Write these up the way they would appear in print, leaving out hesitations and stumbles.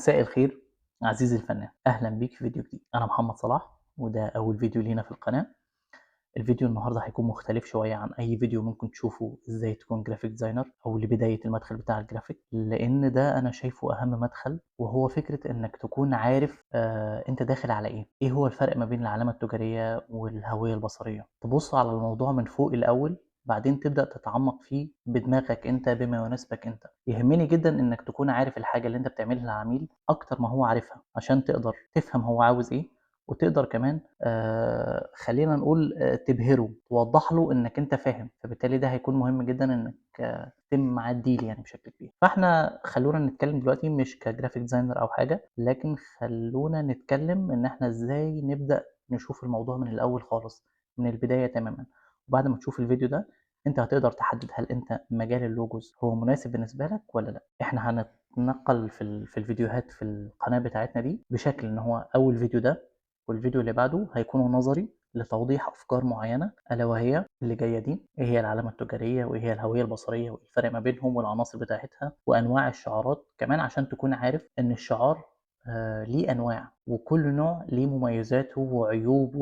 مساء الخير عزيزي الفنان، أهلا بيك في فيديو جديد. أنا محمد صلاح وده أول فيديو لينا في القناة. الفيديو النهاردة هيكون مختلف شوية عن أي فيديو ممكن تشوفه إزاي تكون جرافيك ديزاينر أو لبداية المدخل بتاع الجرافيك، لأن ده أنا شايفه أهم مدخل، وهو فكرة إنك تكون عارف أنت داخل على إيه هو الفرق ما بين العلامة التجارية والهوية البصرية. تبص على الموضوع من فوق الأول، بعدين تبدأ تتعمق فيه بدماغك أنت بما يناسبك أنت. يهمني جدا إنك تكون عارف الحاجة اللي أنت بتعملها للعميل أكتر ما هو عارفها، عشان تقدر تفهم هو عاوز إيه، وتقدر كمان خلّينا نقول تبهره، توضّح له إنّك أنت فاهم، فبالتالي ده هيكون مهم جدًا إنّك تتم معاه الdeal يعني بشكل كبير. فإحنا خلّونا نتكلّم دلوقتي مش كgraphic designer أو حاجة، لكن خلّونا نتكلّم إن إحنا إزاي نبدأ نشوف الموضوع من الأول خالص، من البداية تمامًا. وبعد ما تشوف الفيديو ده، أنت هتقدر تحدد هل أنت مجال اللوجوز هو مناسب بالنسبة لك والّا لأ. إحنا هنتنقّل في الفيديوهات في القناة بتاعتنا دي بشكل إن هو أول فيديو ده والفيديو اللي بعده هيكونوا نظري لتوضيح أفكار معينة، ألا وهي اللي جاية دي: إيه هي العلامة التجارية، وإيه هي الهوية البصرية، وإيه الفرق ما بينهم والعناصر بتاعتها، وأنواع الشعارات، كمان عشان تكون عارف إن الشعار ليه أنواع، وكل نوع ليه مميزاته وعيوبه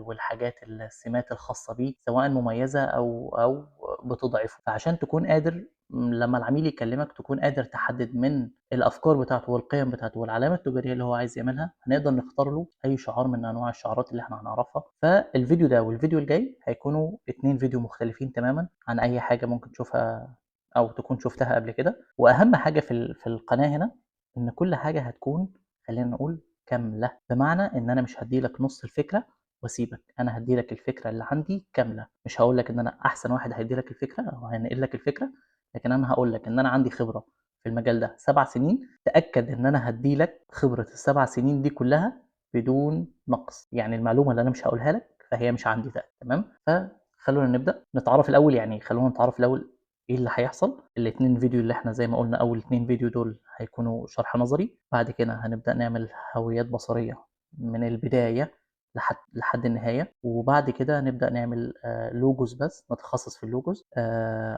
والحاجات السمات الخاصة بيه، سواء مميزة أو بتضعفه. فعشان تكون قادر لما العميل يكلمك تكون قادر تحدد من الأفكار بتاعته والقيم بتاعته والعلامة التجارية اللي هو عايز يعملها، هنقدر نختار له أي شعار من أنواع الشعارات اللي إحنا هنعرفها. فالفيديو ده والفيديو الجاي هيكونوا 2 فيديو مختلفين تمامًا عن أي حاجة ممكن تشوفها أو تكون شُفتها قبل كده. وأهم حاجة في القناة هنا إن كل حاجة هتكون، خلّينا نقول، كاملة، بمعنى إن أنا مش هادّي لك نُص الفكرة وأسيبك، أنا هادّي لك الفكرة اللي عندي كاملة. مش هاقول لك إن أنا أحسن واحد هيدّي لك الفكرة أو هينقل لك الفكرة، لكن أنا هاقول لك إن أنا عندي خبرة في المجال ده 7 سنين. تأكد إن أنا هادّي لك خبرة ال7 سنين دي كلّها بدون نقص. يعني المعلومة اللي أنا مش هاقولها لك فهي مش عندي تمام؟ فخلّونا نبدأ نتعرّف الأول، يعني خلّونا نتعرّف الأول إيه اللي هيحصل. ال2 فيديو اللي إحنا زي ما قُلنا أول 2 فيديو دول هيكونوا شرح نظري، بعد كده هنبدأ نعمل هويات بصرية من البداية لحد النهاية، وبعد كده نبدأ نعمل logos بس، نتخصص في الlogos،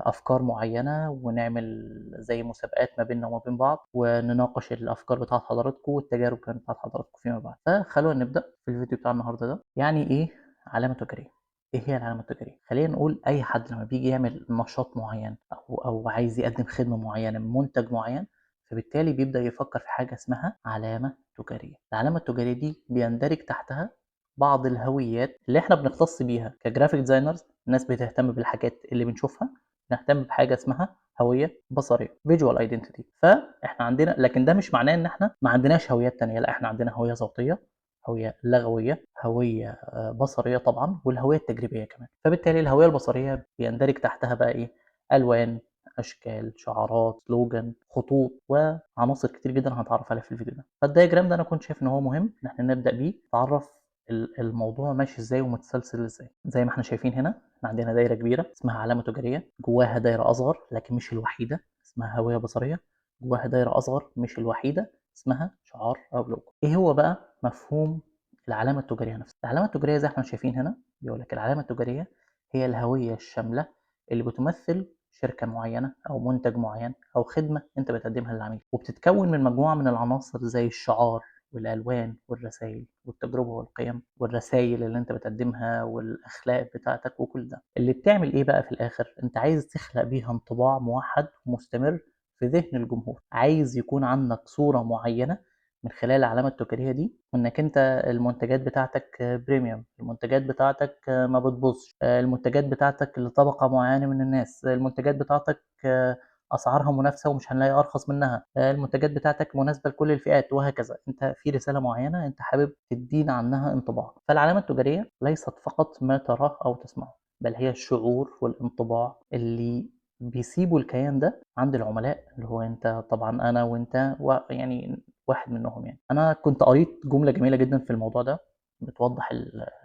أفكار معيّنة، ونعمل زي مسابقات ما بيننا وما بين بعض، ونناقش الأفكار بتاعة حضراتكم والتجارب كمان بتاعة حضراتكم فيما بعد. فخلونا نبدأ في الفيديو بتاع النهارده ده. يعني إيه علامة تجارية؟ إيه هي العلامة التجارية؟ خلّينا نقول أي حد لمّا بييجي يعمل نشاط معيّن أو عايز يقدّم خدمة معيّنة، منتج معيّن، فبالتالي بيبدأ يفكّر في حاجة اسمها علامة تجارية. العلامة التجارية دي بيندرج تحتها بعض الهويات اللي إحنا بنختص بيها كgraphic designers. الناس بتهتم بالحاجات اللي بنشوفها، نهتم بحاجة اسمها هوية بصرية visual identity. فإحنا عندنا، لكن ده مش معناه إن إحنا ما عندناش هويات تانية، لأ، إحنا عندنا هوية صوتية، هوية لغوية، هوية بصرية طبعًا، والهوية التجريبية كمان. فبالتالي الهوية البصرية بيندرج تحتها بقى إيه؟ ألوان، أشكال، شعارات، سلوجان، خطوط، وعناصر كتير جدًا هنتعرف عليها في الفيديو ده. فالdiagram ده أنا كنت شايف إن هو مهم إن إحنا نبدأ بيه، نتعرف الموضوع ماشي إزاي ومتسلسل إزاي. زي ما إحنا شايفين هنا، إحنا عندنا دايرة كبيرة اسمها علامة تجارية، جواها دايرة أصغر لكن مش الوحيدة اسمها هوية بصرية، جواها دايرة أصغر مش الوحيدة اسمها شعار أو لوجو. إيه هو بقى مفهوم العلامة التجارية نفسها؟ العلامة التجارية زي ما إحنا شايفين هنا بيقول لك العلامة التجارية هي الهوية الشاملة اللي بتمثل شركة معينة أو منتج معين أو خدمة أنت بتقدمها للعميل، وبتتكون من مجموعة من العناصر زي الشعار والألوان والرسايل والتجربة والقيم والرسايل اللي أنت بتقدمها والأخلاق بتاعتك وكل ده. اللي بتعمل إيه بقى في الآخر؟ أنت عايز تخلق بيها انطباع موحد ومستمر في ذهن الجمهور. عايز يكون عندك صورة معينة من خلال العلامة التجارية دي إنك أنت المنتجات بتاعتك بريميوم، المنتجات بتاعتك ما بتبوظش، المنتجات بتاعتك لطبقة معينة من الناس، المنتجات بتاعتك أسعارها منافسة ومش هنلاقي أرخص منها، المنتجات بتاعتك مناسبة لكل الفئات، وهكذا. أنت في رسالة معينة أنت حابب تدينا عنها انطباع. فالعلامة التجارية ليست فقط ما تراه أو تسمعه، بل هي الشعور والانطباع اللي بيسيبوا الكيان ده عند العملاء، اللي هو أنت طبعًا، أنا وأنت ويعني واحد منهم يعني. أنا كنت قريت جملة جميلة جدًا في الموضوع ده بتوضح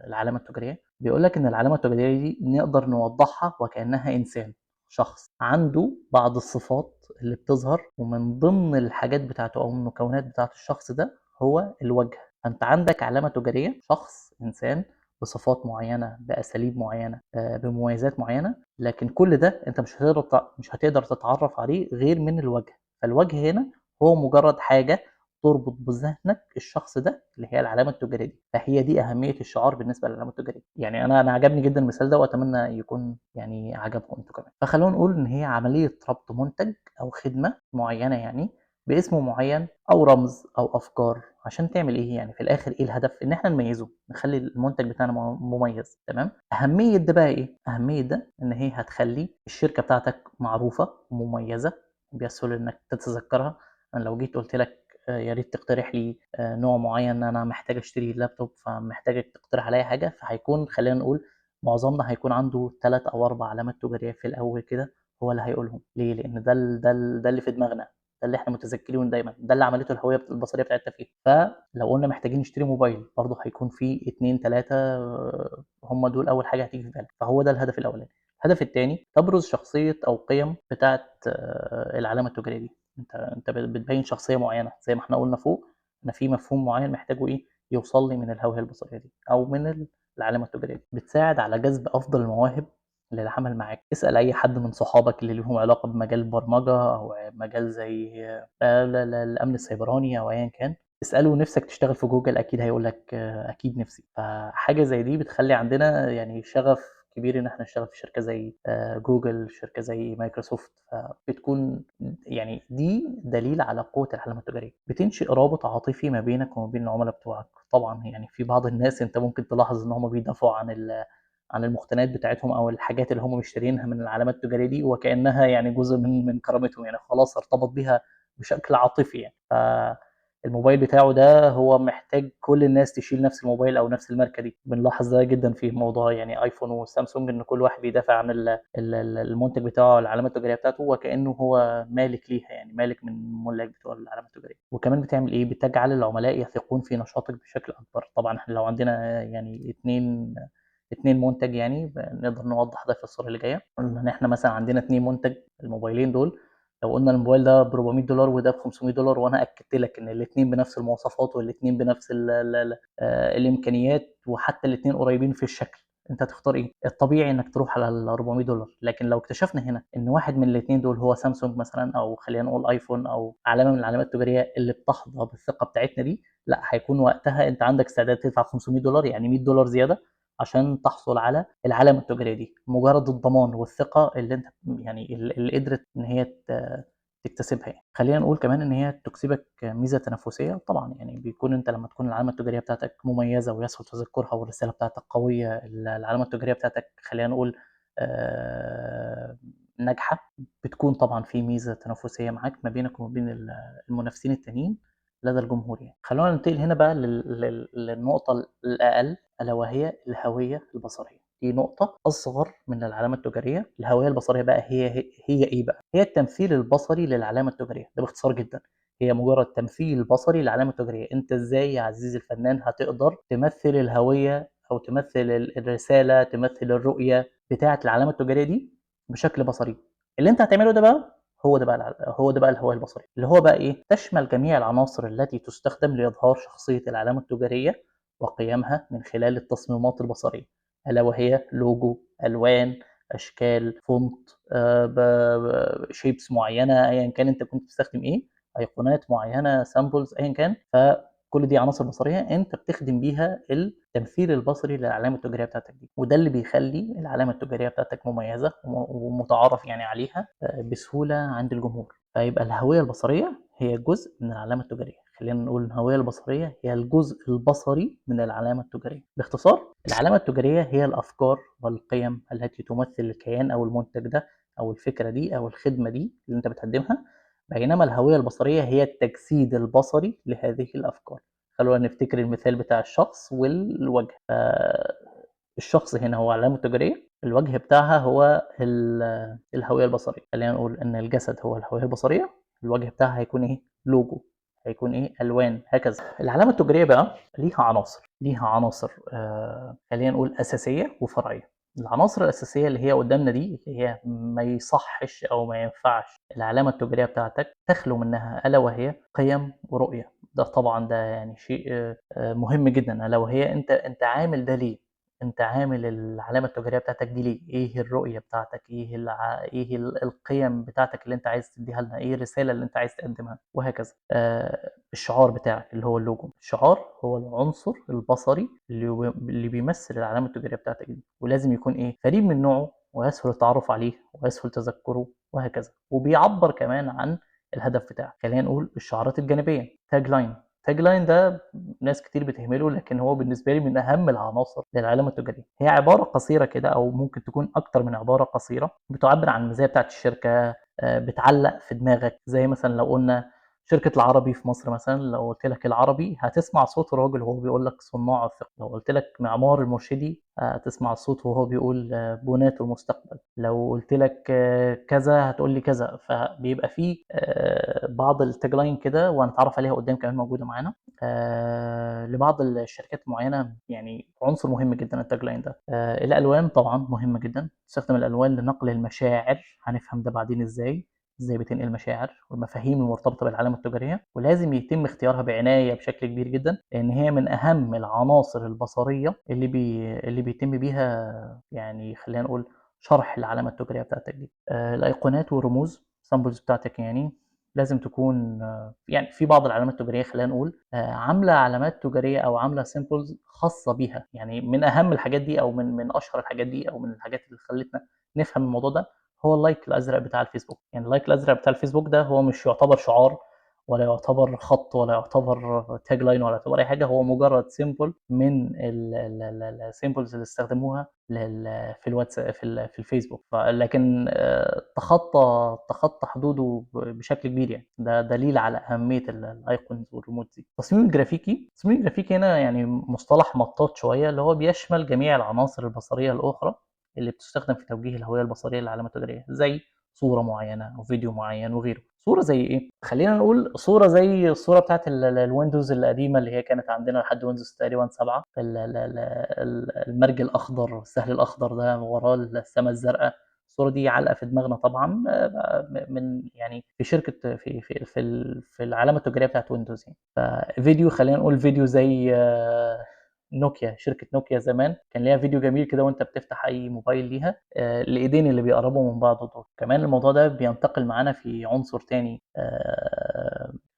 العلامة التجارية. بيقول لك إن العلامة التجارية دي نقدر نوضحها وكأنها إنسان، شخص عنده بعض الصفات اللي بتظهر، ومن ضمن الحاجات بتاعته أو المكونات بتاعة الشخص ده هو الوجه. فأنت عندك علامة تجارية، شخص، إنسان، بصفات معينة، بأساليب معينة، بمميزات معينة، لكن كل ده أنت مش هتقدر تتعرف عليه غير من الوجه. فالوجه هنا هو مجرد حاجة تربط بذهنك الشخص ده اللي هي العلامة التجارية دي، فهي دي أهمية الشعار بالنسبة للعلامة التجارية. يعني أنا عجبني جدًا المثال ده وأتمنى يكون يعني عجبكم أنتم كمان. فخلونا نقول إن هي عملية ربط منتج أو خدمة معينة يعني باسم معين أو رمز أو أفكار عشان تعمل إيه يعني في الآخر إيه الهدف؟ إن إحنا نميزه، نخلي المنتج بتاعنا مميز، تمام؟ أهمية ده بقى إيه؟ أهمية ده إن هي هتخلي الشركة بتاعتك معروفة ومميزة بيسهل إنك تتذكرها. أنا لو جيت قلت لك يا ريت تقترح لي نوع معين، أنا محتاج أشتري لابتوب فمحتاجك تقترح عليا حاجة، فهيكون خلينا نقول معظمنا هيكون عنده 3 أو 4 علامات تجارية في الأول كده هو اللي هيقولهم. ليه؟ لأن ده اللي في دماغنا، ده اللي إحنا متذكرينه دايمًا، ده اللي عملته الهوية البصرية بتاعتنا فيه. فلو قلنا محتاجين نشتري موبايل برضه هيكون في 2، 3 هم دول أول حاجة هتيجي في بالك، فهو ده الهدف الأولاني. الهدف التاني تبرز شخصية أو قيم بتاعة العلامة التجارية دي. أنت بتبين شخصية معينة زي ما إحنا قلنا فوق، أنا في مفهوم معين محتاجه إيه يوصل لي من الهوية البصرية دي أو من العلامة التجارية دي. بتساعد على جذب أفضل المواهب للعمل معاك. اسأل أي حد من صحابك اللي ليهم علاقة بمجال البرمجة أو مجال زي الأمن السيبراني أو أيًا كان، اسأله نِفْسك تشتغل في جوجل أكيد هيقول لك أكيد نِفْسي. فحاجة زي دي بتخلّي عندنا يعني شغف كبير إن إحنا نشتغل في شركة زي جوجل، شركة زي مايكروسوفت، فبتكون يعني دي دليل على قوة العلامة التجارية. بتنشئ رابط عاطفي ما بينك وما بين العملا بتوعك. طبعًا يعني في بعض الناس أنت ممكن تلاحظ إن هم بيدافعوا عن المقتنيات بتاعتهم أو الحاجات اللي هم مشتريينها من العلامات التجارية دي وكأنها يعني جزء من كرامتهم، يعني خلاص ارتبط بيها بشكل عاطفي يعني. فالموبايل بتاعه ده هو محتاج كل الناس تشيل نفس الموبايل أو نفس الماركة دي. بنلاحظ ده جدًا في موضوع يعني أيفون وسامسونج، إن كل واحد بيدافع عن المنتج بتاعه، العلامة التجارية بتاعته وكأنه هو مالك ليها، يعني مالك من الملاك بتوع العلامة التجارية. وكمان بتعمل إيه؟ بتجعل العملاء يثقون في نشاطك بشكل أكبر. طبعًا إحنا لو عندنا يعني 2 منتج يعني نقدر نوضح ده في الصورة اللي جاية. قلنا إن إحنا مثلًا عندنا 2 منتج، الموبايلين دول لو قلنا الموبايل ده ب$400 وده ب$500 وأنا أكدت لك إن الاتنين بنفس المواصفات والاتنين بنفس ال الإمكانيات وحتى الاتنين قريبين في الشكل، أنت هتختار إيه؟ الطبيعي إنك تروح على ال$400. لكن لو اكتشفنا هنا إن واحد من الاتنين دول هو سامسونج مثلًا أو خلينا نقول أيفون أو علامة من العلامات التجارية اللي بتحظى بالثقة بتاعتنا دي، لأ هيكون وقتها أنت عندك استعداد تدفع $500 يعني $100 زيادة عشان تحصل على العلامة التجارية دي. مجرد الضمان والثقة اللي أنت يعني اللي قدرت إن هي تكتسبها يعني. خلّينا نقول كمان إن هي تكسبك ميزة تنافسية. طبعًا يعني بيكون أنت لمّا تكون العلامة التجارية بتاعتك مميزة ويسهل تذكرها والرسالة بتاعتك قوية، العلامة التجارية بتاعتك خلّينا نقول ناجحة، بتكون طبعًا في ميزة تنافسية معاك ما بينك وما بين المنافسين التانيين لدى الجمهور يعني. خلّونا ننتقل هنا بقى للنقطة الأقل ألا وهي الهوية البصرية. دي نقطة أصغر من العلامة التجارية. الهوية البصرية بقى هي إيه بقى؟ هي التمثيل البصري للعلامة التجارية، ده باختصار جدًا. هي مجرد تمثيل بصري للعلامة التجارية. أنت إزاي يا عزيزي الفنان هتقدر تمثل الهوية أو تمثل الرسالة، تمثل الرؤية بتاعة العلامة التجارية دي بشكل بصري. اللي أنت هتعمله ده بقى هو ده بقى الهوية البصرية، اللي هو بقى إيه؟ تشمل جميع العناصر التي تستخدم لإظهار شخصية العلامة التجارية وقيمها من خلال التصميمات البصرية، ألا وهي لوجو، ألوان، أشكال، فونت، shapes معينة أيًا كان أنت كنت بتستخدم إيه، أيقونات معينة، samples أيًا كان. فكل دي عناصر بصرية أنت بتخدم بيها التمثيل البصري للعلامة التجارية بتاعتك دي، وده اللي بيخلّي العلامة التجارية بتاعتك مميزة ومُتعارف يعني عليها بسهولة عند الجمهور. فيبقى الهوية البصرية هي جزء من العلامة التجارية. خلّينا نقول الهوية البصرية هي الجزء البصري من العلامة التجارية. باختصار العلامة التجارية هي الأفكار والقيم التي تمثل الكيان أو المنتج ده أو الفكرة دي أو الخدمة دي اللي أنت بتقدمها، بينما الهوية البصرية هي التجسيد البصري لهذه الأفكار. خلونا نفتكر المثال بتاع الشخص والوجه. الشخص هنا هو علامة تجارية، الوجه بتاعها هو الهوية البصرية. خلينا نقول إن الجسد هو الهوية البصرية، الوجه بتاعها هيكون إيه؟ لوجو، هيكون إيه؟ ألوان، هكذا. العلامة التجارية بقى ليها عناصر خلينا نقول أساسية وفرعية. العناصر الأساسية اللي هي قدامنا دي اللي هي ما يصحش أو ما ينفعش العلامة التجارية بتاعتك تخلو منها، ألا وهي قيم ورؤية. ده طبعًا ده يعني شيء مهم جدًا، ألا وهي أنت عامل ده ليه؟ انت عامل العلامه التجاريه بتاعتك دي ليه، ايه الرؤيه بتاعتك، ايه القيم بتاعتك اللي انت عايز تديها لنا، ايه الرساله اللي انت عايز تقدمها، وهكذا. الشعار بتاعك اللي هو اللوجو، الشعار هو العنصر البصري اللي بيمثل العلامه التجاريه بتاعتك دي، ولازم يكون ايه، فريد من نوعه ويسهل التعرف عليه ويسهل تذكره وهكذا، وبيعبر كمان عن الهدف بتاعك. خلينا نقول الشعارات الجانبيه، تاج لاين. تاج لاين ده ناس كتير بتهمله، لكن هو بالنسبه لي من اهم العناصر للعلامه التجاريه. هي عباره قصيره كده، او ممكن تكون اكتر من عباره قصيره، بتعبر عن المزايا بتاعت الشركه، بتعلق في دماغك. زي مثلا لو قلنا شركة العربي في مصر مثلا، لو قلت لك العربي هتسمع صوت الراجل وهو بيقول لك صناع الثقة. لو قلت لك معمار المرشدي هتسمع الصوت وهو بيقول بناة المستقبل. لو قلت لك كذا هتقول لي كذا. فبيبقى فيه بعض التاجلاين كده، وهنتعرف عليها قدام كمان موجودة معانا لبعض الشركات معينة. يعني عنصر مهم جدا التاجلاين ده. الألوان طبعا مهمة جدا، تستخدم الألوان لنقل المشاعر. هنفهم ده بعدين ازاي بتنقل المشاعر والمفاهيم المرتبطه بالعلامه التجاريه، ولازم يتم اختيارها بعنايه بشكل كبير جدا، لان هي من اهم العناصر البصريه اللي بيتم بيها، يعني خلينا نقول شرح العلامه التجاريه بتاعتك دي. الايقونات والرموز سامبلز بتاعتك، يعني لازم تكون يعني في بعض العلامات التجاريه خلينا نقول عامله علامات تجاريه او عامله سيمبلز خاصه بيها. يعني من اهم الحاجات دي، او من اشهر الحاجات دي، او من الحاجات اللي خلتنا نفهم الموضوع ده، هو اللايك الازرق بتاع الفيسبوك. يعني اللايك الازرق بتاع الفيسبوك ده هو مش يعتبر شعار، ولا يعتبر خط، ولا يعتبر تاج لاين، ولا يعتبر اي حاجه. هو مجرد سيمبل من السيمبلز اللي استخدموها في الواتساب في الفيسبوك. لكن تخطى حدوده بشكل كبير. يعني ده دليل على اهميه الايقونز والريموت دي. التصميم الجرافيكي هنا يعني مصطلح مطاط شويه، اللي هو بيشمل جميع العناصر البصريه الاخرى اللي بتستخدم في توجيه الهويه البصريه للعلامه التجاريه، زي صوره معينه او فيديو معين وغيره. صوره زي ايه؟ خلينا نقول صوره زي الصوره بتاعت الويندوز القديمه اللي هي كانت عندنا لحد ويندوز تقريبا 7، المرج الاخضر، السهل الاخضر ده وراه السماء الزرقاء. الصوره دي علقه في دماغنا طبعا، من يعني في شركه في العلامه التجاريه بتاعت ويندوز. يعني ففيديو، خلينا نقول فيديو زي نوكيا. شركه نوكيا زمان كان ليها فيديو جميل كده وانت بتفتح اي موبايل ليها، الايدين اللي بيقربوا من بعض دول. كمان الموضوع ده بينتقل معانا في عنصر تاني،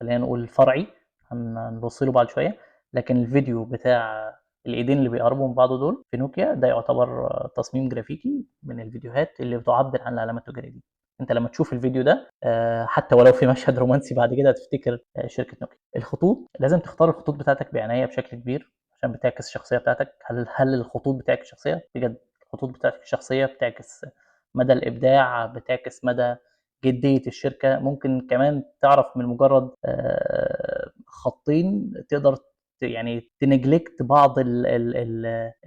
خلينا نقول فرعي، هنبص له بعد شويه. لكن الفيديو بتاع الايدين اللي بيقربوا من بعض دول في نوكيا ده يعتبر تصميم جرافيكي من الفيديوهات اللي بتعبر عن العلامه التجاريه دي. انت لما تشوف الفيديو ده حتى ولو في مشهد رومانسي بعد كده هتفتكر شركه نوكيا. الخطوط، لازم تختار الخطوط بتاعتك بعنايه بشكل كبير عشان بتعكس الشخصيه بتاعتك. هل الخطوط بتعكس الشخصيه بجد؟ الخطوط بتاعتك الشخصيه بتعكس مدى الابداع، بتعكس مدى جديه الشركه. ممكن كمان تعرف من مجرد خطين تقدر يعني تنجلكت بعض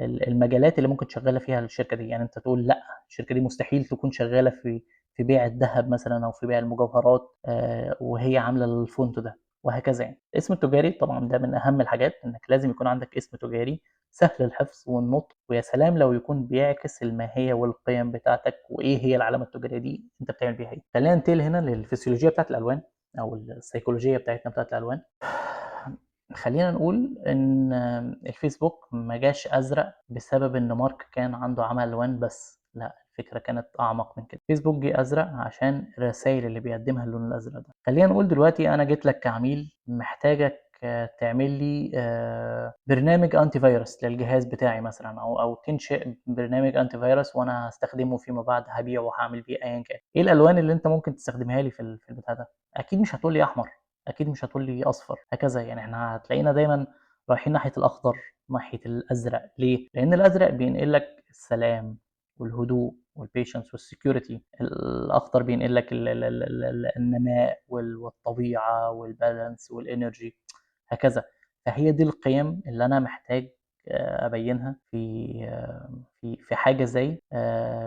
المجالات اللي ممكن شغاله فيها الشركه دي. يعني انت تقول لا، الشركه دي مستحيل تكون شغاله في بيع الذهب مثلا او في بيع المجوهرات وهي عامله الفونت ده، وهكذا. يعني الاسم التجاري طبعا ده من اهم الحاجات، انك لازم يكون عندك اسم تجاري سهل الحفظ والنطق، ويا سلام لو يكون بيعكس الماهيه والقيم بتاعتك، وايه هي العلامه التجاريه دي انت بتعمل بيها ايه. خلينا ننتقل هنا للفسيولوجيا بتاعت الالوان، او السيكولوجيه بتاعتنا بتاعت الالوان. خلينا نقول ان الفيسبوك ما جاش ازرق بسبب ان مارك كان عنده عمل الوان بس، لا، الفكره كانت اعمق من كده. فيسبوك جه ازرق عشان الرسائل اللي بيقدمها اللون الازرق ده. خلينا نقول دلوقتي انا جيت لك كعميل محتاجك تعمل لي برنامج انتي فيروس للجهاز بتاعي مثلا، او تنشئ برنامج انتي فيروس وانا هستخدمه فيما بعد، هبيعه وهعمل بيه ايا كان. ايه الالوان اللي انت ممكن تستخدمها لي في البتاع ده؟ اكيد مش هتقول لي احمر، اكيد مش هتقول لي اصفر، هكذا. يعني احنا هتلاقينا دايما رايحين ناحيه الاخضر، ناحيه الازرق. ليه؟ لان الازرق بينقل لك السلام والهدوء والبيشنس والسكيورتي. الاخضر بينقل لك النماء والطبيعه والبالانس والانرجي، هكذا. فهي دي القيم اللي انا محتاج ابينها في حاجه زي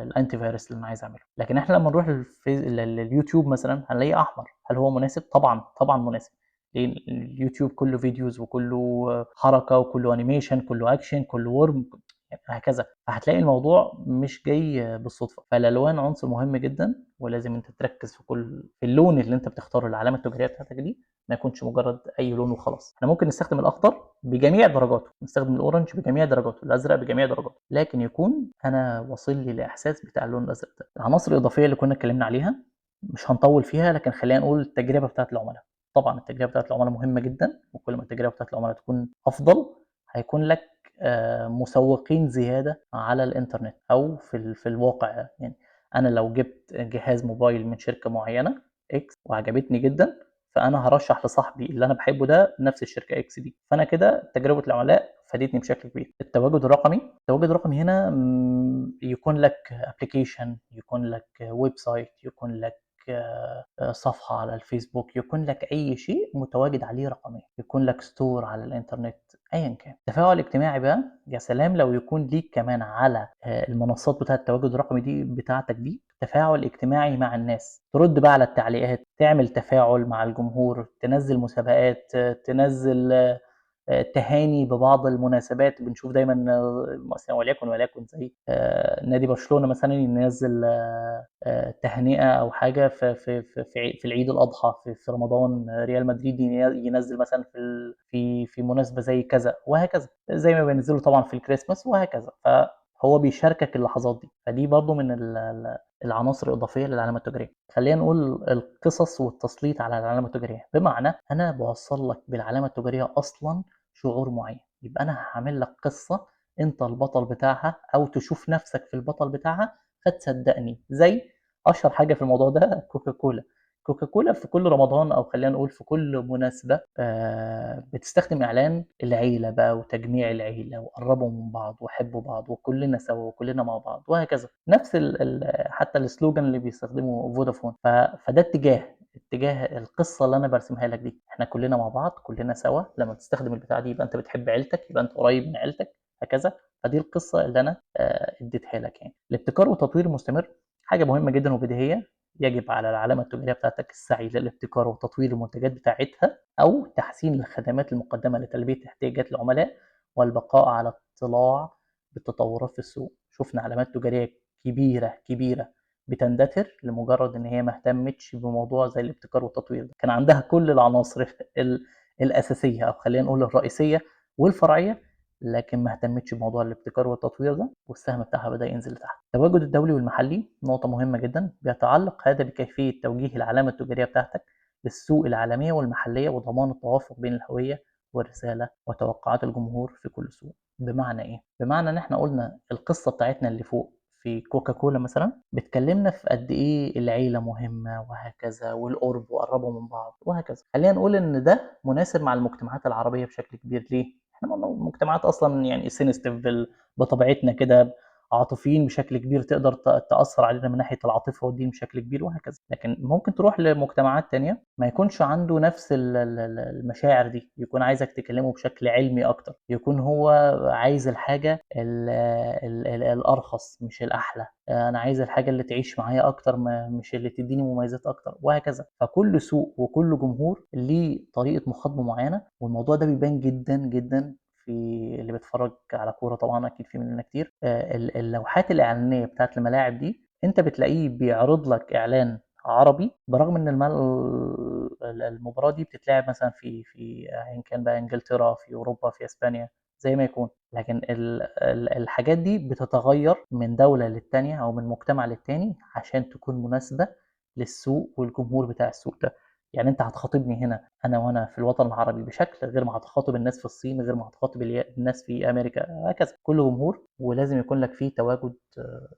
الانتي فيروس اللي انا عايز اعمله. لكن احنا لما نروح لليوتيوب مثلا هنلاقيه احمر. هل هو مناسب؟ طبعا طبعا مناسب. لان اليوتيوب كله فيديوز وكله حركه وكله انيميشن، كله اكشن، كله ورم. يعني هكذا. فهتلاقي الموضوع مش جاي بالصدفه. فالالوان عنصر مهم جدا، ولازم انت تركز في اللون اللي انت بتختاره العلامه التجاريه بتاعتك دي، ما يكونش مجرد اي لون وخلاص. احنا ممكن نستخدم الاخضر بجميع درجاته، نستخدم الاورنج بجميع درجاته، الازرق بجميع درجاته، لكن يكون انا واصل لي الاحساس بتاع اللون الازرق ده. العناصر الاضافيه اللي كنا اتكلمنا عليها مش هنطول فيها، لكن خلينا نقول التجربه بتاعت العملاء. طبعا التجربه بتاعت العملاء مهمه جدا، وكل ما التجربه بتاعت العملاء تكون افضل هيكون لك مسوقين زياده على الانترنت او في الواقع. يعني انا لو جبت جهاز موبايل من شركه معينه اكس وعجبتني جدا، فانا هرشح لصاحبي اللي انا بحبه ده نفس الشركه اكس دي. فانا كده تجربه العملاء فادتني بشكل كبير. التواجد الرقمي هنا يكون لك ابلكيشن، يكون لك ويب سايت، يكون لك صفحة على الفيسبوك، يكون لك أي شيء متواجد عليه رقميا، يكون لك ستور على الإنترنت، أيا كان. التفاعل الاجتماعي بقى يا سلام لو يكون ليك كمان على المنصات بتاعة التواجد الرقمي دي بتاعتك دي تفاعل اجتماعي مع الناس، ترد بقى على التعليقات، تعمل تفاعل مع الجمهور، تنزل مسابقات، تنزل تهاني ببعض المناسبات. بنشوف دايما مثلا وليكن زي نادي برشلونة مثلا ينزل تهنئة أو حاجة في العيد الأضحى، في رمضان ريال مدريد ينزل مثلا في مناسبة زي كذا، وهكذا زي ما بينزلوا طبعا في الكريسماس وهكذا. فهو بيشاركك اللحظات دي، فدي برضو من العناصر الإضافية للعلامة التجارية. خلينا نقول القصص والتسليط على العلامة التجارية، بمعنى أنا بوصل لك بالعلامة التجارية أصلا شعور معين، يبقى أنا هعمل لك قصة أنت البطل بتاعها أو تشوف نفسك في البطل بتاعها فتصدقني. زي أشهر حاجة في الموضوع ده كوكاكولا. كوكاكولا في كل رمضان أو خلينا نقول في كل مناسبة بتستخدم إعلان العيلة بقى وتجميع العيلة وقربوا من بعض وحبوا بعض وكلنا سوا وكلنا مع بعض وهكذا. نفس حتى السلوجان اللي بيستخدمه فودافون. فده اتجاه القصة اللي أنا برسمها لك دي، احنا كلنا مع بعض كلنا سوا. لما تستخدم البتاع دي يبقى أنت بتحب عيلتك، يبقى أنت قريب من عيلتك، هكذا. فدي القصة اللي أنا اديتها لك. يعني الابتكار والتطوير المستمر حاجة مهمة جدا وبديهية. يجب على العلامة التجارية بتاعتك السعي للابتكار وتطوير المنتجات بتاعتها أو تحسين الخدمات المقدمة لتلبية احتياجات العملاء والبقاء على اطلاع بالتطورات في السوق. شفنا علامات تجارية كبيرة بتندثر لمجرد ان هي ما اهتمتش بموضوع زي الابتكار والتطوير ده. كان عندها كل العناصر الاساسيه او خلينا نقول الرئيسيه والفرعيه، لكن ما اهتمتش بموضوع الابتكار والتطوير ده، والسهم بتاعها بدأ ينزل لتحت. التواجد الدولي والمحلي نقطة مهمة جدا، بيتعلق هذا بكيفية توجيه العلامة التجارية بتاعتك للسوق العالمية والمحلية وضمان التوافق بين الهوية والرسالة وتوقعات الجمهور في كل سوق. بمعنى ايه؟ بمعنى ان احنا قلنا القصة بتاعتنا اللي فوق في كوكاكولا مثلا بتكلمنا في قد ايه العيلة مهمة وهكذا، والقرب وقربوا من بعض وهكذا. خلينا نقول ان ده مناسب مع المجتمعات العربية بشكل كبير. ليه؟ احنا مجتمعات اصلا يعني سينستيف بطبيعتنا كده، عاطفيين بشكل كبير، تقدر تأثر علينا من ناحية العاطفة والدين بشكل كبير وهكذا. لكن ممكن تروح لمجتمعات تانية ما يكونش عنده نفس المشاعر دي، يكون عايزك تكلمه بشكل علمي أكتر، يكون هو عايز الحاجة الأرخص مش الأحلى، أنا عايز الحاجة اللي تعيش معايا أكتر مش اللي تديني مميزات أكتر وهكذا. فكل سوق وكل جمهور ليه طريقة مخاطبة معينة، والموضوع ده بيبان جدا جدا في اللي بيتفرج على كورة. طبعا أكيد في مننا كتير اللوحات الإعلانية بتاعت الملاعب دي أنت بتلاقيه بيعرض لك إعلان عربي، برغم ان المباراه دي بتتلعب مثلا في ان كان بقى انجلترا، في اوروبا، في اسبانيا، زي ما يكون. لكن الحاجات دي بتتغير من دوله للتانيه او من مجتمع للتاني عشان تكون مناسبه للسوق والجمهور بتاع السوق ده. يعني انت هتخاطبني هنا انا وانا في الوطن العربي بشكل غير ما هتخاطب الناس في الصين، غير ما هتخاطب الناس في امريكا، هكذا. كل جمهور ولازم يكون لك فيه تواجد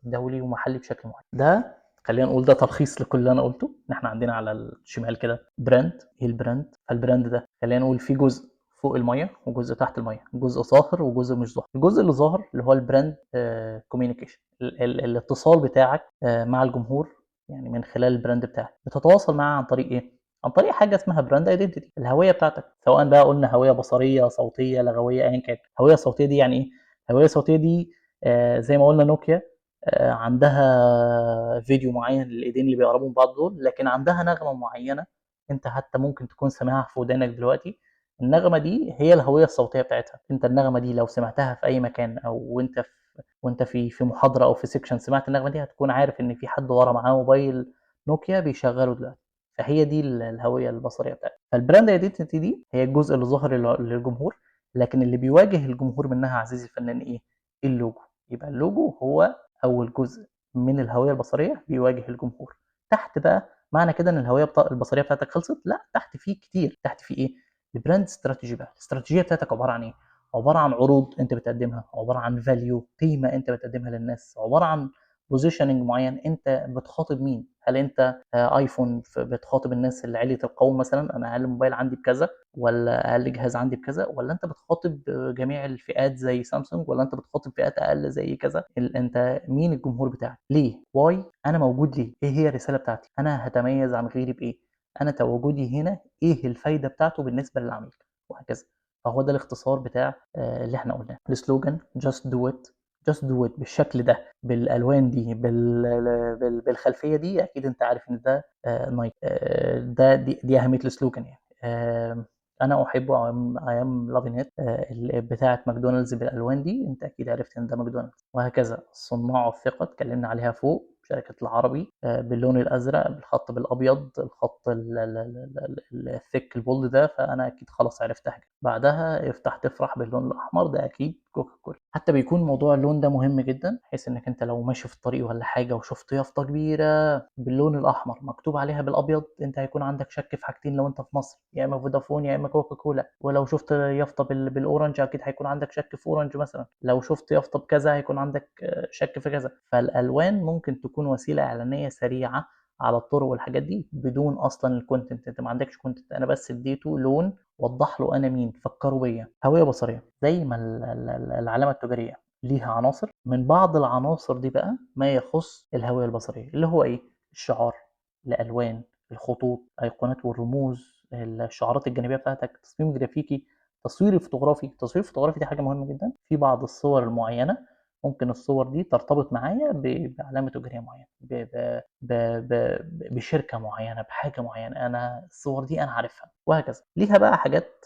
دولي ومحلي بشكل معين. ده خلينا نقول ده تلخيص لكل اللي انا قلته. ان احنا عندنا على الشمال كده براند. ايه البراند؟ فالبراند ده خلينا نقول فيه جزء فوق الميه وجزء تحت الميه، جزء ظاهر وجزء مش ظاهر. الجزء اللي ظاهر اللي هو البراند كوميونيكيشن، الاتصال بتاعك مع الجمهور، يعني من خلال البراند بتاعك بتتواصل معاه عن طريق ايه؟ عن طريق حاجه اسمها براند ايدنتيتي، الهويه بتاعتك. سواء بقى قلنا هويه بصريه، صوتيه، لغويه، ايا كانت. الهويه الصوتيه دي يعني ايه؟ الهويه الصوتيه دي زي ما قلنا نوكيا عندها فيديو معين للايدين اللي بيقربوا من بعض دول، لكن عندها نغمه معينه انت حتى ممكن تكون سامعها في ودانك دلوقتي. النغمه دي هي الهويه الصوتيه بتاعتها. انت النغمه دي لو سمعتها في اي مكان او وانت وانت في محاضره او في سيكشن سمعت النغمه دي، هتكون عارف ان في حد ورا معاه موبايل نوكيا بيشغله دلوقتي. فهي دي الهويه البصريه بتاعتي. فالبراند ايدنتيتي دي هي الجزء اللي ظاهر للجمهور، لكن اللي بيواجه الجمهور منها عزيزي الفنان ايه؟ اللوجو. يبقى اللوجو هو اول جزء من الهويه البصريه بيواجه الجمهور. تحت بقى معنى كده ان الهويه البصريه بتاعتك خلصت؟ لا، تحت فيه كتير. تحت فيه ايه؟ البراند استراتيجي بقى. الاستراتيجيه بتاعتك عباره عن ايه؟ عباره عن عروض انت بتقدمها، عباره عن فاليو، قيمه انت بتقدمها للناس، عباره عن بوزيشننج معين. انت بتخاطب مين؟ هل انت ايفون بتخاطب الناس اللي علية القوم مثلا، انا اقل موبايل عندي بكذا، ولا اقل جهاز عندي بكذا، ولا انت بتخاطب جميع الفئات زي سامسونج، ولا انت بتخاطب فئات اقل زي كذا؟ انت مين الجمهور بتاعك؟ ليه؟ واي انا موجود؟ ليه؟ ايه هي الرساله بتاعتي؟ انا هتميز عن غيري بايه؟ انا تواجدي هنا ايه الفايده بتاعته بالنسبه للعميل؟ وهكذا. فهو ده الاختصار بتاع اللي احنا قلناه. السلوجان just do it. just do it بالشكل ده، بالالوان دي، بالخلفيه دي، اكيد انت عارف ان ده نايك. دي اهميه السلوجان يعني. انا احبه. I am loving it. بتاعه ماكدونالدز بالالوان دي، انت اكيد عرفت ان ده ماكدونالدز. وهكذا صناع الثقه اتكلمنا عليها فوق، شركه العربي باللون الازرق، بالخط بالابيض، الخط الثيك البولد ده، فانا اكيد خلاص عرفت حاجه. بعدها افتح تفرح باللون الاحمر، ده اكيد كوكا كولا. حتى بيكون موضوع اللون ده مهم جدا، بحيث انك انت لو ماشي في الطريق ولا حاجه وشفت يافطه كبيره باللون الاحمر مكتوب عليها بالابيض، انت هيكون عندك شك في حاجتين لو انت في مصر، يا اما فودافون يا اما كوكا كولا. ولو شفت يافطه بالاورنج، اكيد هيكون عندك شك في اورنج مثلا. لو شفت يافطه بكذا هيكون عندك شك في كذا. فالالوان ممكن تكون وسيله اعلانيه سريعه على الطرق والحاجات دي، بدون اصلا الكونتنت. انت ما عندكش كونتنت، انا بس اديته لون وضح له انا مين، فكروا بيا. هويه بصريه زي ما العلامه التجاريه ليها عناصر، من بعض العناصر دي بقى ما يخص الهويه البصريه، اللي هو ايه؟ الشعار، الالوان، الخطوط، الايقونات والرموز، الشعارات الجانبيه بتاعتك، تصميم جرافيكي، تصوير فوتوغرافي. التصوير الفوتوغرافي دي حاجه مهمه جدا. في بعض الصور المعينه ممكن الصور دي ترتبط معايا بعلامه تجاريه معينه، بشركه معينه، بحاجه معينه، انا الصور دي انا عارفها. وهكذا. ليها بقى حاجات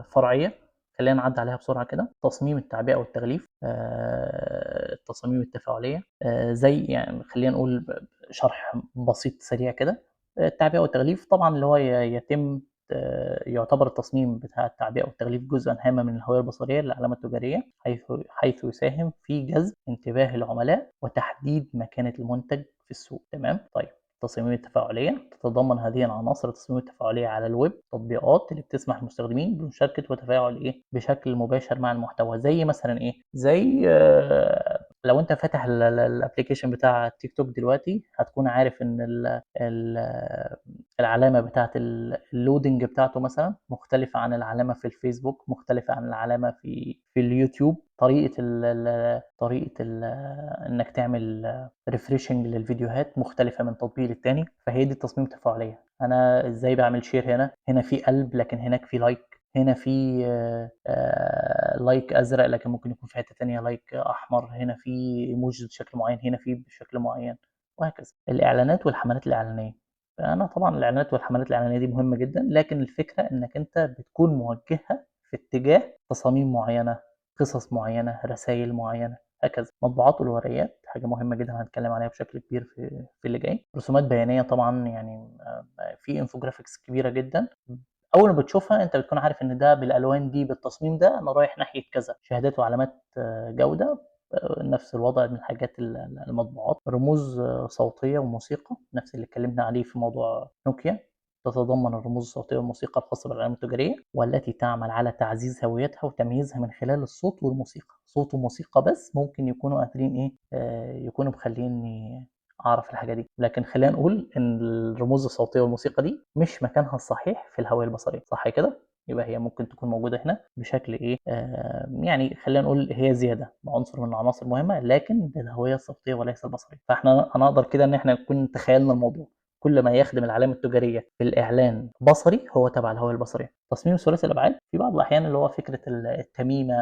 فرعيه، خلينا نعدي عليها بسرعه كده. تصميم التعبئه والتغليف، التصاميم التفاعليه، زي يعني خلينا نقول شرح بسيط سريع كده. التعبئه والتغليف طبعا اللي هو يتم يعتبر التصميم بتاع التعبئة والتغليف جزءا هاما من الهوية البصرية للعلامة التجارية، حيث يساهم في جذب انتباه العملاء وتحديد مكانة المنتج في السوق. تمام؟ طيب، التصاميم التفاعلية تتضمن هذه العناصر التصميم التفاعلية على الويب تطبيقات اللي بتسمح للمستخدمين بمشاركة وتفاعل بشكل مباشر مع المحتوى. زي مثلا ايه؟ زي لو انت فاتح الابلكيشن بتاع تيك توك دلوقتي، هتكون عارف ان العلامة بتاعة اللودنج بتاعته مثلا مختلفة عن العلامة في الفيسبوك، مختلفة عن العلامة في اليوتيوب. طريقة انك تعمل ريفريشنج للفيديوهات مختلفة من تطبيق للتاني. فهي دي التصميم التفاعلية. انا ازاي بعمل شير؟ هنا في قلب لكن هناك في لايك، هنا في لايك ازرق لكن ممكن يكون في حتة تانية لايك احمر، هنا في ايموجي بشكل معين، هنا في بشكل معين. وهكذا. الاعلانات والحملات الاعلانية. أنا طبعا الإعلانات والحملات الإعلانية دي مهمة جدا، لكن الفكرة إنك أنت بتكون موجهها في اتجاه تصاميم معينة، قصص معينة، رسائل معينة، هكذا. مطبوعات والورقيات حاجة مهمة جدا، هنتكلم عليها بشكل كبير في اللي جاي. رسومات بيانية طبعا، يعني في انفوجرافيكس كبيرة جدا. أول ما بتشوفها أنت بتكون عارف إن ده بالألوان دي بالتصميم ده أنا رايح ناحية كذا. شهادات وعلامات جودة، نفس الوضع من حاجات المطبوعات. رموز صوتية وموسيقى، نفس اللي اتكلمنا عليه في موضوع نوكيا. تتضمن الرموز الصوتية والموسيقى الخاصة بالعلامة التجارية، والتي تعمل على تعزيز هويتها وتمييزها من خلال الصوت والموسيقى. صوت وموسيقى بس ممكن يكونوا قادرين يكونوا مخليني أعرف الحاجة دي. لكن خلينا نقول إن الرموز الصوتية والموسيقى دي مش مكانها الصحيح في الهوية البصرية، صح كده؟ يبقى هي ممكن تكون موجودة هنا بشكل يعني خلينا نقول هي زيادة، عنصر من العناصر المهمة، لكن للهوية الصوتية وليس البصرية. فاحنا هنقدر كده ان احنا نكون تخيلنا الموضوع. كل ما يخدم العلامة التجارية في الإعلان بصري هو تبع الهوية البصرية. تصميم ثلاثي الأبعاد في بعض الأحيان اللي هو فكرة التميمة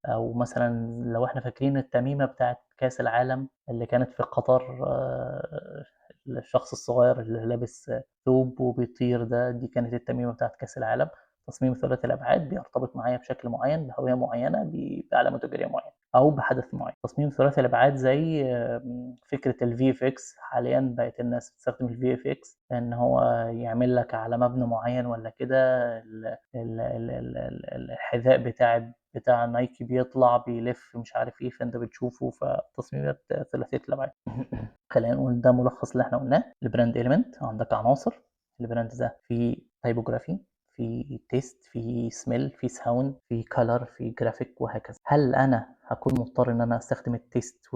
أو مثلا لو احنا فاكرين التميمة بتاعت كأس العالم اللي كانت في قطر، الشخص الصغير اللي لابس ثوب وبيطير ده، دي كانت التميمة بتاعت كأس العالم. تصميم ثلاثي الابعاد بيرتبط معايا بشكل معين بهويه معينه بعلامه تجاريه معينه. او بحدث معين. تصميم ثلاثي الابعاد زي فكره الفي اف اكس، حاليا بقت الناس بتستخدم الفي اف اكس ان هو يعمل لك على مبنى معين ولا كده الحذاء بتاع نايكي بيطلع بيلف مش عارف ايه، فانت بتشوفه. فتصميمات ثلاثيه الابعاد. خلينا نقول ده ملخص اللي احنا قلناه. البراند اليمنت، عندك عناصر البراند ده، في تايبوجرافي، في تيست، في سميل، في ساوند، في كلر، في جرافيك، وهكذا. هل انا هكون مضطر ان انا استخدم التيست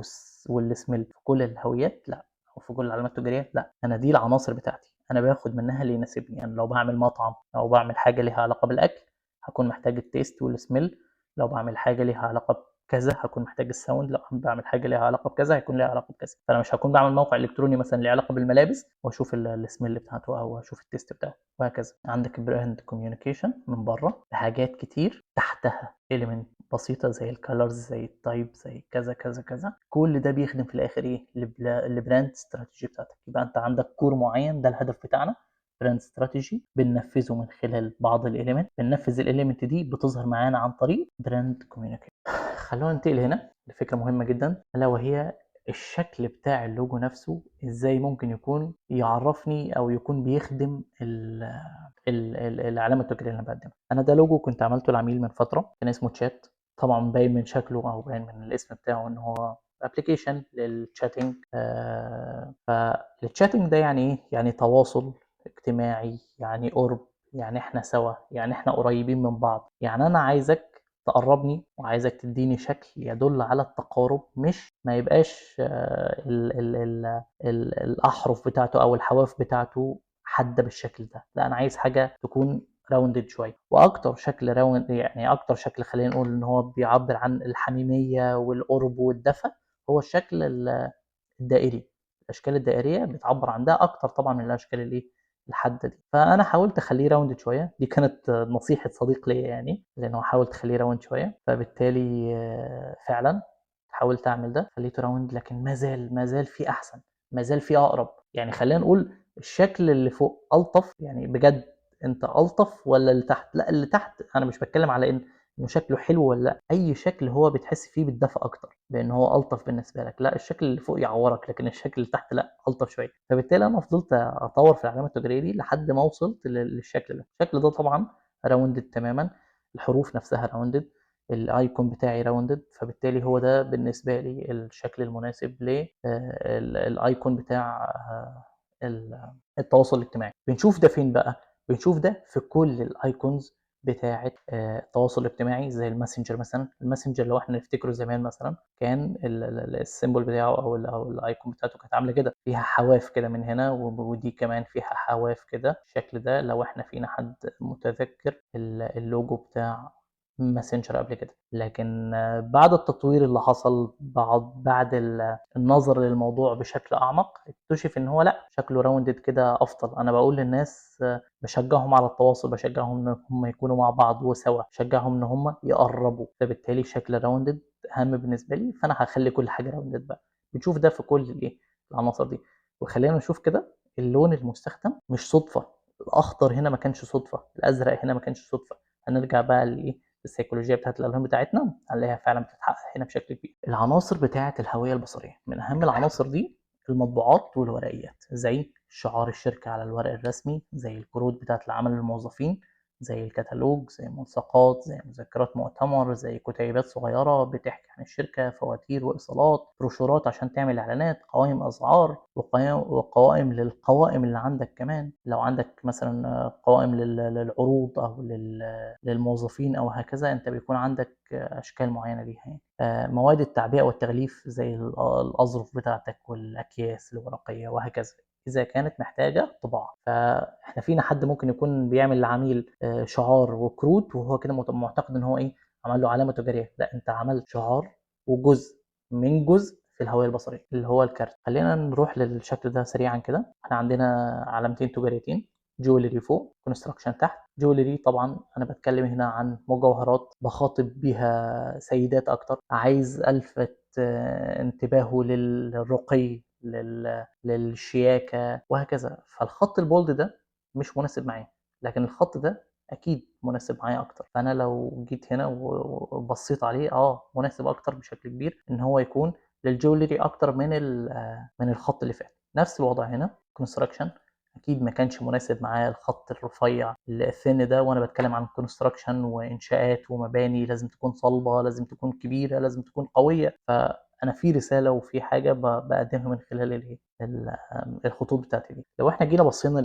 والسميل في كل الهويات؟ لا. او في كل العلامات التجاريه؟ لا. انا دي العناصر بتاعتي، انا باخد منها اللي يناسبني. يعني لو بعمل مطعم او بعمل حاجه ليها علاقه بالاكل هكون محتاج التيست والسميل. لو بعمل حاجه ليها علاقه كذا هكون محتاج الساوند. لو بعمل حاجه ليها علاقه بكذا هيكون ليها علاقه بكذا. فانا مش هكون بعمل موقع الكتروني مثلا ليه علاقه بالملابس واشوف السميل بتاعته او اشوف التيست بتاعه، وهكذا. عندك براند كوميونيكيشن من بره بحاجات كتير تحتها اليمنت بسيطه زي الكالرز، زي التايب، زي كذا كذا كذا. كل ده بيخدم في الاخر ايه؟ البراند استراتيجي بتاعتك. يبقى انت عندك كور معين، ده الهدف بتاعنا. براند استراتيجي بننفذه من خلال بعض الاليمنت. بننفذ الاليمنت دي بتظهر معانا عن طريق براند كوميونيكيشن. خلونا ننتقل هنا لفكرة مهمة جدا، ألا وهي الشكل بتاع اللوجو نفسه. ازاي ممكن يكون يعرفني او يكون بيخدم العلامة التجارية اللي انا بقدمها. انا ده لوجو كنت عملته لعميل من فترة، كان اسمه تشات. طبعا باين من شكله او باين من الاسم بتاعه ان هو ابلكيشن للشاتنج. فالشاتنج ده يعني ايه؟ يعني تواصل اجتماعي، يعني قرب، يعني احنا سوا، يعني احنا قريبين من بعض. يعني انا عايزك تقربني وعايزك تديني شكل يدل على التقارب، مش ما يبقاش الأحرف بتاعته أو الحواف بتاعته حادة بالشكل ده. لا، أنا عايز حاجة تكون راوندد شوية. وأكتر شكل راوند، يعني أكتر شكل خلينا نقول إن هو بيعبر عن الحميمية والقرب والدفء، هو الشكل الدائري. الاشكال الدائريه بتعبر عن ده اكتر طبعا من الاشكال الايه الحاده دي. فانا حاولت اخليه راوند شويه. دي كانت نصيحه صديق ليا يعني، لانه حاولت اخليه راوند شويه. فبالتالي فعلا حاولت اعمل ده، خليته راوند. لكن ما زال في احسن، ما زال في اقرب. يعني خلينا نقول الشكل اللي فوق الطف. يعني بجد انت الطف ولا اللي تحت؟ لا، اللي تحت. انا مش بتكلم على انه شكله حلو ولا لا. اي شكل هو بتحس فيه بالدفء اكتر، بان هو الطف بالنسبه لك. لا، الشكل اللي فوق يعورك، لكن الشكل اللي تحت لا، الطف شويه. فبالتالي انا فضلت اطور في العلامه التجاريه دي لحد ما وصلت للشكل ده. الشكل ده طبعا راوندد تماما، الحروف نفسها راوندد، الايكون بتاعي راوندد. فبالتالي هو ده بالنسبه لي الشكل المناسب للايكون بتاع التواصل الاجتماعي. بنشوف ده فين بقى؟ بنشوف ده في كل الايكونز بتاعه التواصل الاجتماعي، زي الماسنجر مثلا. الماسنجر لو احنا نفتكره زمان مثلا، كان السيمبل بتاعه او الايكون بتاعته كانت عامله كده، فيها حواف كده من هنا، ودي كمان فيها حواف كده. الشكل ده لو احنا فينا حد متذكر اللوجو بتاع ماسنجر قبل كده. لكن بعد التطوير اللي حصل، بعد النظر للموضوع بشكل اعمق، اكتشف ان هو لا، شكله راوندد كده افضل. انا بقول للناس بشجعهم على التواصل، بشجعهم ان هم يكونوا مع بعض وسوا، بشجعهم ان هم يقربوا. فبالتالي شكل راوندد اهم بالنسبه لي، فانا هخلي كل حاجه راوندد بقى. بنشوف ده في كل الايه العناصر دي. وخلينا نشوف كده اللون المستخدم مش صدفه. الاخضر هنا ما كانش صدفه، الازرق هنا ما كانش صدفه. هنرجع بقى لايه السيكولوجيه بتاعت الالوان بتاعتنا، هنلاقيها فعلا بتتحقق هنا بشكل كبير. العناصر بتاعه الهويه البصريه، من اهم العناصر دي المطبوعات والورقيات، زي شعار الشركه على الورق الرسمي، زي الكروت بتاعه العمل للموظفين، زي الكتالوج، زي ملصقات، زي مذكرات مؤتمر، زي كتيبات صغيره بتحكي عن الشركه، فواتير وايصالات، بروشورات عشان تعمل اعلانات، قوائم اسعار، وقوائم للقوائم اللي عندك. كمان لو عندك مثلا قوائم للعروض او للموظفين او هكذا، انت بيكون عندك اشكال معينه ليها يعني. مواد التعبئه والتغليف، زي الاظرف بتاعتك والاكياس الورقيه وهكذا، اذا كانت محتاجه طباعه. فاحنا فينا حد ممكن يكون بيعمل لعميل شعار وكروت، وهو كده معتقد ان هو ايه، عمل له علامه تجاريه. لا، انت عملت شعار وجزء من جزء في الهويه البصريه اللي هو الكارت. خلينا نروح للشكل ده سريعا كده. احنا عندنا علامتين تجاريتين، جولري فوق، كونستراكشن تحت. جولري طبعا انا بتكلم هنا عن مجوهرات، بخاطب بيها سيدات اكتر، عايز الفت انتباهه للرقي، للشياكه وهكذا. فالخط البولد ده مش مناسب معايا، لكن الخط ده اكيد مناسب معايا اكتر. فانا لو جيت هنا وبصيت عليه مناسب اكتر بشكل كبير ان هو يكون للجولري اكتر من الخط اللي فات. نفس الوضع هنا كونستراكشن، اكيد ما كانش مناسب معايا الخط الرفيع الثين ده، وانا بتكلم عن كونستراكشن وانشاءات ومباني لازم تكون صلبه، لازم تكون كبيره، لازم تكون قويه. فانا في رساله وفي حاجه بقدمها من خلال الخطوط بتاعتي دي. لو احنا جينا بصينا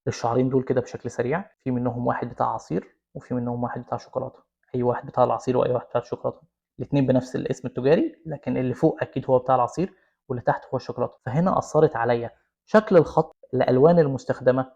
للشعرين دول كده بشكل سريع، في منهم واحد بتاع عصير وفي منهم واحد بتاع شوكولاته. اي واحد بتاع العصير واي واحد بتاع الشوكولاته، الاثنين بنفس الاسم التجاري، لكن اللي فوق اكيد هو بتاع العصير واللي تحت هو الشوكولاته. فهنا اثرت عليا شكل الخط، الالوان المستخدمه،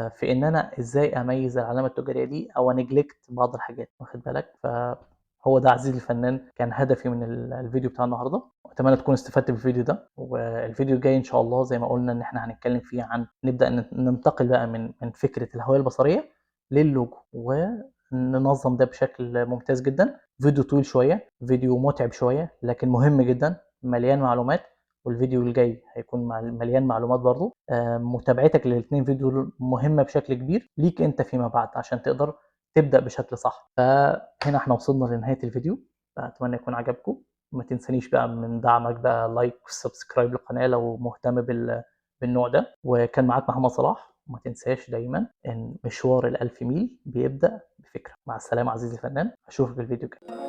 في ان انا ازاي اميز العلامه التجاريه دي او انجلكت بعض الحاجات، واخد بالك؟ فهو ده عزيزي الفنان كان هدفي من الفيديو بتاع النهارده، واتمنى تكون استفدت بالفيديو ده. والفيديو الجاي ان شاء الله زي ما قلنا ان احنا هنتكلم فيه عن نبدا ننتقل بقى من فكره الهويه البصريه للوجو، وننظم ده بشكل ممتاز جدا. فيديو طويل شويه، فيديو متعب شويه، لكن مهم جدا، مليان معلومات. والفيديو الجاي هيكون مليان معلومات برضو. متابعتك للاثنين فيديو مهمة بشكل كبير ليك انت فيما بعد عشان تقدر تبدأ بشكل صح. فهنا احنا وصلنا لنهاية الفيديو، فأتمنى يكون عجبكم. ما تنسانيش بقى من دعمك بقى، لايك وسبسكرايب للقناة لو مهتم بالنوع ده. وكان معاك محمد صلاح، وما تنساش دايما ان مشوار ال1000 ميل بيبدأ بفكرة. مع السلامة عزيزي الفنان، اشوفك في الفيديو الجاي.